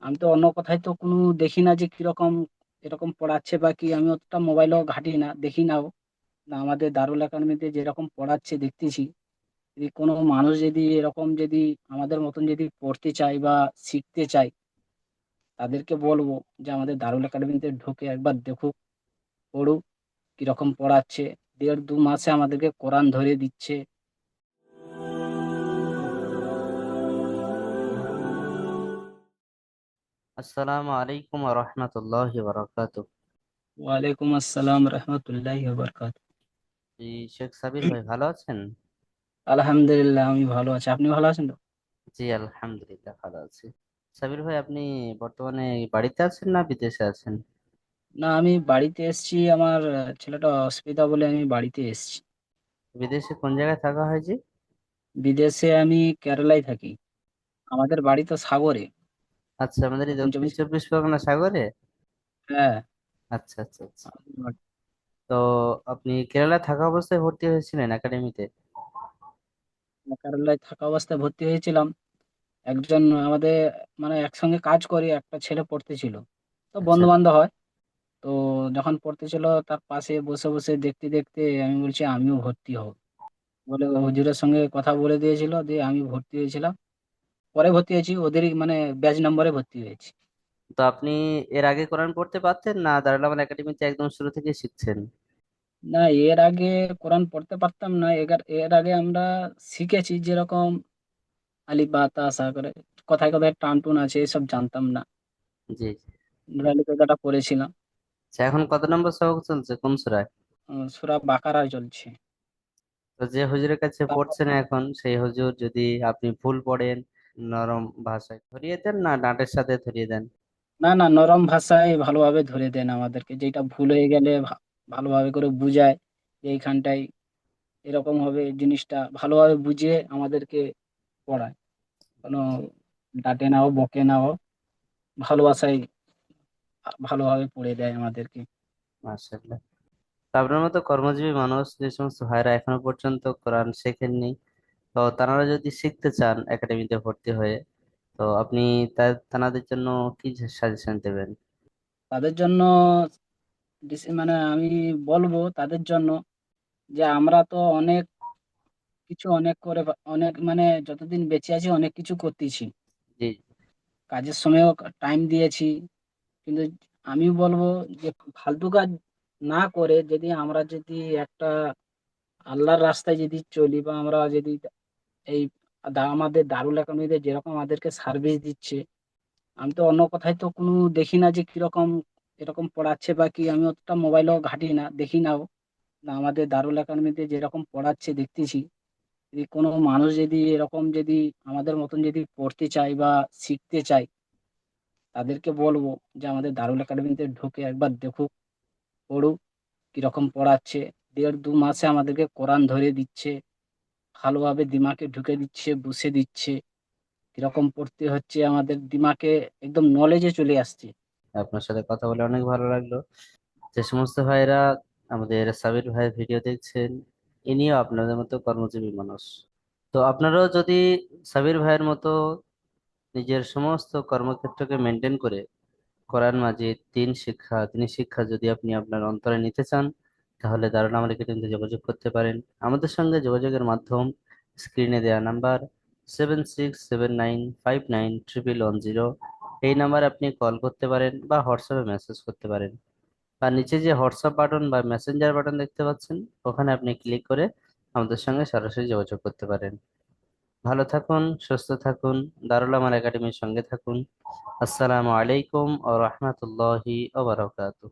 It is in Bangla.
আমি তো অন্য কোথায় তো কোনো দেখি না যে কিরকম এরকম পড়াচ্ছে বা কি, আমি অতটা মোবাইলও ঘাঁটি না, দেখি নাও না। আমাদের দারুল একাডেমিতে যেরকম পড়াচ্ছে দেখতেছি, যদি কোনো মানুষ যদি এরকম যদি আমাদের মতন যদি পড়তে চায় বা শিখতে চায়, তাদেরকে বলবো যে আমাদের দারুল একাডেমিতে ঢুকে একবার দেখুক, পড়ুক কিরকম পড়াচ্ছে। 1.5-2 মাসে আমাদেরকে কোরআন ধরে দিচ্ছে। আসসালামু আলাইকুম ওয়া রাহমাতুল্লাহি ওয়া বারাকাতুহু। ওয়ালাইকুম আসসালাম রহমতুল্লাহি বারকাত। জি, শেখ সাবির ভাই ভালো আছেন? আলহামদুলিল্লাহ, আমি ভালো আছি। আপনি ভালো আছেন তো? জি, আলহামদুলিল্লাহ ভালো আছি। সাবির ভাই, আপনি বর্তমানে বাড়িতে আছেন না বিদেশে আছেন? না, আমি বাড়িতে এসেছি। আমার ছেলেটা অসুবিধা বলে আমি বাড়িতে এসেছি। বিদেশে কোন জায়গায় থাকা হয় জি? বিদেশে আমি কেরালায় থাকি। আমাদের বাড়ি তো সাগরে, আচ্ছা, আমাদের এই দক্ষিণ দক্ষিণ চব্বিশ। চব্বিশ পরগনা সাগরে। হ্যাঁ। আচ্ছা আচ্ছা আচ্ছা। তো আপনি কেরালায় থাকা অবস্থায় ভর্তি হয়েছিলেন একাডেমিতে? কেরালায় থাকা অবস্থায় ভর্তি হয়েছিলাম। একজন আমাদের মানে একসঙ্গে কাজ করি একটা ছেলে পড়তেছিল, তো আচ্ছা। বন্ধু বান্ধব হয়। তো যখন পড়তেছিল তার পাশে বসে বসে দেখতে দেখতে আমি বলছি আমিও ভর্তি হব বলে হুজুরের সঙ্গে কথা বলে দিয়েছিল, দিয়ে আমি ভর্তি হয়েছিলাম। পরে ভর্তি হয়েছি, ওদেরই মানে ব্যাচ নম্বরে ভর্তি হয়েছি। তো আপনি এর আগে কোরআন পড়তে পারতেন না দারুল আমান একাডেমিতে একদম শুরু থেকে শিখছেন? না, এর আগে কোরআন পড়তে পারতাম না। এর আগে আমরা শিখেছি, যেরকম আলিফ বা তা সা করে কোথায় কোথায় টান টুন আছে এসব জানতাম না। জি জি। নুরালি কথাটা পড়েছিলাম। আচ্ছা, এখন কত নম্বর সবক চলছে, কোন সূরায়? সূরা বাকারায় চলছে। তো যে হুজুরের কাছে তারপর পড়ছেন এখন, সেই হুজুর যদি আপনি ভুল পড়েন, নরম ভাষায় ধরিয়ে দেন না ডাঁটের সাথে ধরিয়ে দেন? না না, নরম ভাষায় ভালোভাবে ধরে দেন আমাদেরকে, যেটা ভুল হয়ে গেলে ভালোভাবে করে বুঝায় যে এইখানটায় এরকম হবে, জিনিসটা ভালোভাবে বুঝিয়ে আমাদেরকে পড়ায়। কোনো ডাঁটে নাও বকে নাও, ভালোবাসায় ভালোভাবে পড়ে দেয় আমাদেরকে। মাশাআল্লাহ। তো আপনার মতো কর্মজীবী মানুষ যে সমস্ত ভাইরা এখনো পর্যন্ত কোরআন শেখেননি, তো তারা যদি শিখতে চান একাডেমিতে ভর্তি হয়ে, তো আপনি তাদের জন্য কি সাজেশন দেবেন? তাদের জন্য মানে আমি বলবো তাদের জন্য যে আমরা তো অনেক কিছু অনেক করে অনেক মানে যতদিন বেঁচে আছি অনেক কিছু করতেছি, জি। কাজের সময়ও টাইম দিয়েছি। কিন্তু আমি বলবো যে ফালতু কাজ না করে যদি আমরা যদি একটা আল্লাহর রাস্তায় যদি চলি, বা আমরা যদি এই আমাদের দারুল একাডেমিতে যেরকম আমাদেরকে সার্ভিস দিচ্ছে, আমি তো অন্য কোথায় তো কোনো দেখি না যে কিরকম এরকম পড়াচ্ছে বা কি, আমি অতটা মোবাইলও ঘাঁটি না, দেখি নাও না। আমাদের দারুল একাডেমিতে যেরকম পড়াচ্ছে দেখতেছি, যদি কোনো মানুষ যদি এরকম যদি আমাদের মতন যদি পড়তে চায় বা শিখতে চায়, তাদেরকে বলবো যে আমাদের দারুল একাডেমিতে ঢুকে একবার দেখুক, পড়ুক কিরকম পড়াচ্ছে। 1.5-2 মাসে আমাদেরকে কোরআন ধরে দিচ্ছে, ভালোভাবে দিমাগে ঢুকে দিচ্ছে, বুঝে দিচ্ছে কিরকম পড়তে হচ্ছে, আমাদের দিমাগে একদম নলেজে চলে আসছে। আপনার সাথে কথা বলে অনেক ভালো লাগলো। যে সমস্ত ভাইরা আমাদের সাবির ভাইয়ের ভিডিও দেখছেন, ইনিও আপনাদের মতো কর্মজীবী মানুষ। তো আপনারাও যদি সাবির ভাইয়ের মতো নিজের সমস্ত কর্মক্ষেত্রকে মেনটেন করে কোরআন মাজিদ দিনী শিক্ষা যদি আপনি আপনার অন্তরে নিতে চান, তাহলে দারুল আমাদের কিন্তু যোগাযোগ করতে পারেন। আমাদের সঙ্গে যোগাযোগের মাধ্যম স্ক্রিনে দেওয়া নাম্বার 7679591110। এই নাম্বারে আপনি কল করতে পারেন বা হোয়াটসঅ্যাপে মেসেজ করতে পারেন। আর নিচে যে হোয়াটসঅ্যাপ বাটন বা মেসেঞ্জার বাটন দেখতে পাচ্ছেন, ওখানে আপনি ক্লিক করে আমাদের সঙ্গে সরাসরি যোগাযোগ করতে পারেন। ভালো থাকুন, সুস্থ থাকুন, দারুল আমান একাডেমির সঙ্গে থাকুন। আসসালামু আলাইকুম ও রহমতুল্লাহি ওয়া বারাকাতুহু।